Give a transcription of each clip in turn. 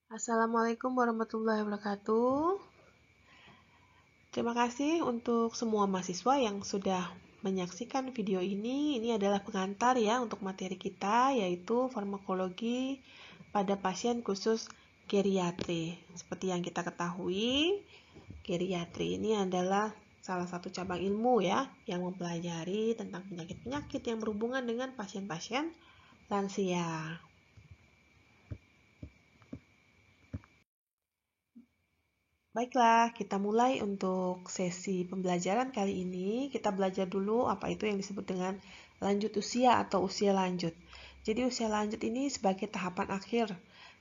Assalamualaikum warahmatullahi wabarakatuh. Terima kasih untuk semua mahasiswa yang sudah menyaksikan video ini. Ini adalah pengantar ya untuk materi kita, yaitu farmakologi pada pasien khusus geriatri. Seperti yang kita ketahui, geriatri ini adalah salah satu cabang ilmu ya yang mempelajari tentang penyakit-penyakit yang berhubungan dengan pasien-pasien lansia. Baiklah, kita mulai untuk sesi pembelajaran kali ini. Kita belajar dulu apa itu yang disebut dengan lanjut usia atau usia lanjut. Jadi usia lanjut ini sebagai tahapan akhir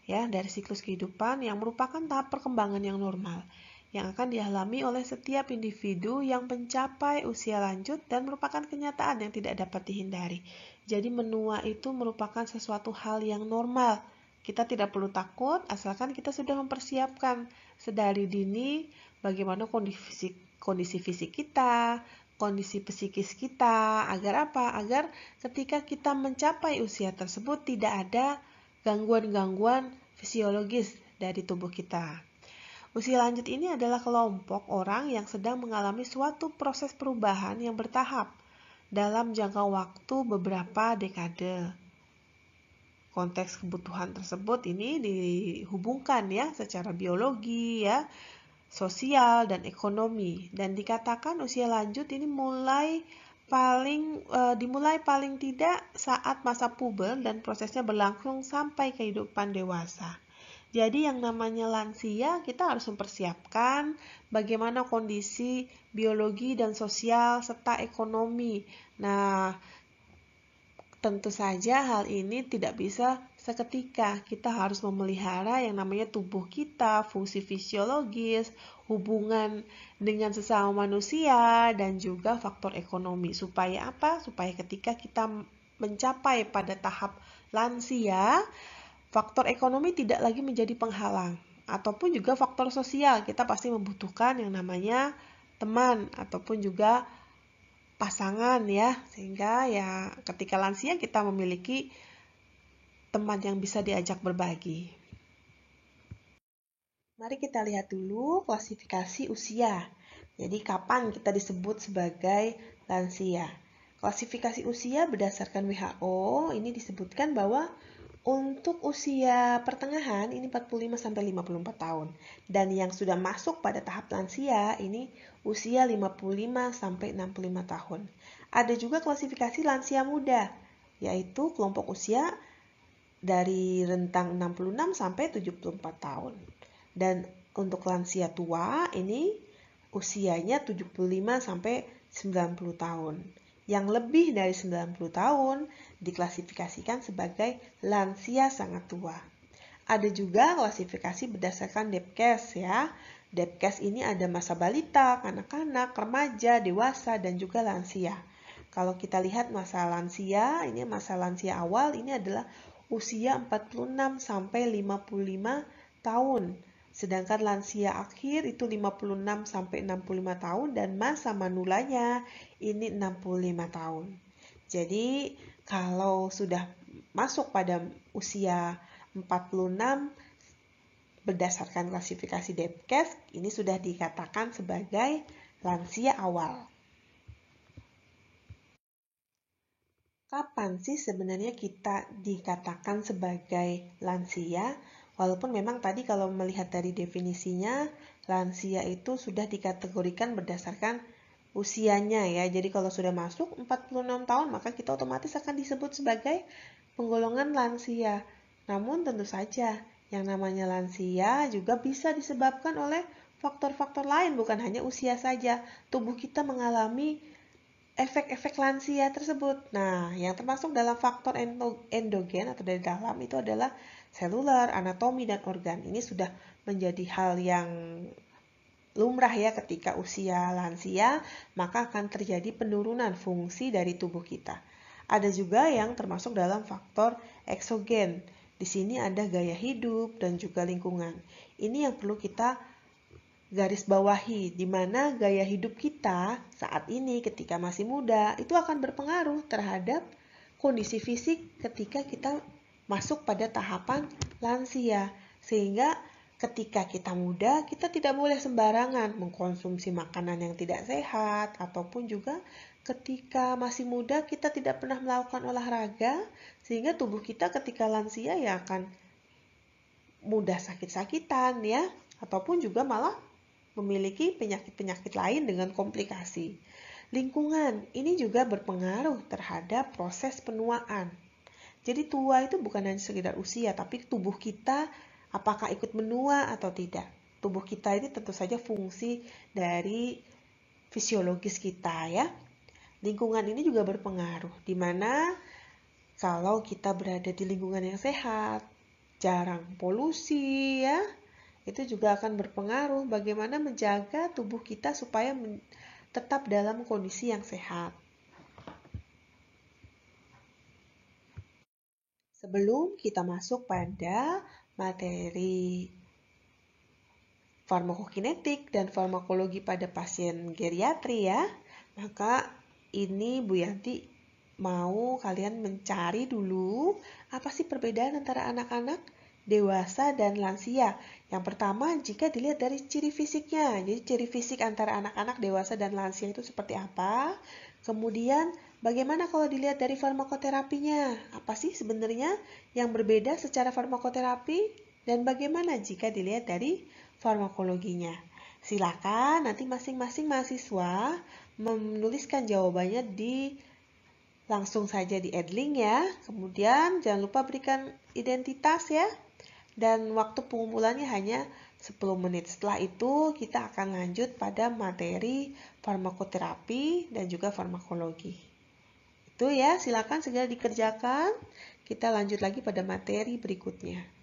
ya dari siklus kehidupan yang merupakan tahap perkembangan yang normal yang akan dialami oleh setiap individu yang mencapai usia lanjut dan merupakan kenyataan yang tidak dapat dihindari. Jadi menua itu merupakan sesuatu hal yang normal. Kita tidak perlu takut asalkan kita sudah mempersiapkan sedari dini bagaimana kondisi fisik kita, kondisi psikis kita, agar apa? Agar ketika kita mencapai usia tersebut tidak ada gangguan-gangguan fisiologis dari tubuh kita. Usia lanjut ini adalah kelompok orang yang sedang mengalami suatu proses perubahan yang bertahap dalam jangka waktu beberapa dekade. Konteks kebutuhan tersebut ini dihubungkan ya secara biologi ya, sosial dan ekonomi, dan dikatakan usia lanjut ini dimulai paling tidak saat masa puber dan prosesnya berlangsung sampai kehidupan dewasa. Jadi yang namanya lansia kita harus mempersiapkan bagaimana kondisi biologi dan sosial serta ekonomi. Nah, tentu saja hal ini tidak bisa seketika. Kita harus memelihara yang namanya tubuh kita, fungsi fisiologis, hubungan dengan sesama manusia, dan juga faktor ekonomi. Supaya apa? Supaya ketika kita mencapai pada tahap lansia, faktor ekonomi tidak lagi menjadi penghalang. Ataupun juga faktor sosial, kita pasti membutuhkan yang namanya teman ataupun juga pasangan ya, sehingga ya ketika lansia kita memiliki teman yang bisa diajak berbagi. Mari kita lihat dulu klasifikasi usia. Jadi kapan kita disebut sebagai lansia? Klasifikasi usia berdasarkan WHO ini disebutkan bahwa untuk usia pertengahan ini 45-54 tahun, dan yang sudah masuk pada tahap lansia ini usia 55-65 tahun. Ada juga klasifikasi lansia muda, yaitu kelompok usia dari rentang 66 sampai 74 tahun. Dan untuk lansia tua ini usianya 75 sampai 90 tahun. Yang lebih dari 90 tahun diklasifikasikan sebagai lansia sangat tua. Ada juga klasifikasi berdasarkan Depkes ya. Depkes ini ada masa balita, kanak-kanak, remaja, dewasa, dan juga lansia. Kalau kita lihat masa lansia, ini masa lansia awal ini adalah usia 46 sampai 55 tahun. Sedangkan lansia akhir itu 56 sampai 65 tahun dan masa manulanya ini 65 tahun. Jadi kalau sudah masuk pada usia 46 berdasarkan klasifikasi Depkes, ini sudah dikatakan sebagai lansia awal. Kapan sih sebenarnya kita dikatakan sebagai lansia? Walaupun memang tadi kalau melihat dari definisinya, lansia itu sudah dikategorikan berdasarkan usianya ya. Jadi kalau sudah masuk 46 tahun, maka kita otomatis akan disebut sebagai penggolongan lansia. Namun tentu saja, yang namanya lansia juga bisa disebabkan oleh faktor-faktor lain, bukan hanya usia saja. Tubuh kita mengalami efek-efek lansia tersebut. Nah, yang termasuk dalam faktor endogen atau dari dalam itu adalah seluler, anatomi, dan organ. Ini sudah menjadi hal yang lumrah ya ketika usia lansia, maka akan terjadi penurunan fungsi dari tubuh kita. Ada juga yang termasuk dalam faktor eksogen. Di sini ada gaya hidup dan juga lingkungan. Ini yang perlu kita garis bawahi, di mana gaya hidup kita saat ini ketika masih muda itu akan berpengaruh terhadap kondisi fisik ketika kita masuk pada tahapan lansia. Sehingga ketika kita muda, kita tidak boleh sembarangan mengkonsumsi makanan yang tidak sehat, ataupun juga ketika masih muda kita tidak pernah melakukan olahraga, sehingga tubuh kita ketika lansia ya akan mudah sakit-sakitan ya, ataupun juga malah memiliki penyakit-penyakit lain dengan komplikasi. Lingkungan ini juga berpengaruh terhadap proses penuaan. Jadi tua itu bukan hanya sekedar usia, tapi tubuh kita apakah ikut menua atau tidak. Tubuh kita ini tentu saja fungsi dari fisiologis kita ya. Lingkungan ini juga berpengaruh, di mana kalau kita berada di lingkungan yang sehat, jarang polusi ya, itu juga akan berpengaruh bagaimana menjaga tubuh kita supaya tetap dalam kondisi yang sehat. Sebelum kita masuk pada materi farmakokinetik dan farmakologi pada pasien geriatri ya, maka ini Bu Yanti mau kalian mencari dulu apa sih perbedaan antara anak-anak, dewasa, dan lansia. Yang pertama, jika dilihat dari ciri fisiknya. Jadi ciri fisik antara anak-anak, dewasa, dan lansia itu seperti apa. Kemudian bagaimana kalau dilihat dari farmakoterapinya? Apa sih sebenarnya yang berbeda secara farmakoterapi? Dan bagaimana jika dilihat dari farmakologinya? Silakan nanti masing-masing mahasiswa menuliskan jawabannya langsung saja di Edling ya. Kemudian jangan lupa berikan identitas ya. Dan waktu pengumpulannya hanya 10 menit. Setelah itu kita akan lanjut pada materi farmakoterapi dan juga farmakologi. Itu ya, silakan segera dikerjakan. Kita lanjut lagi pada materi berikutnya.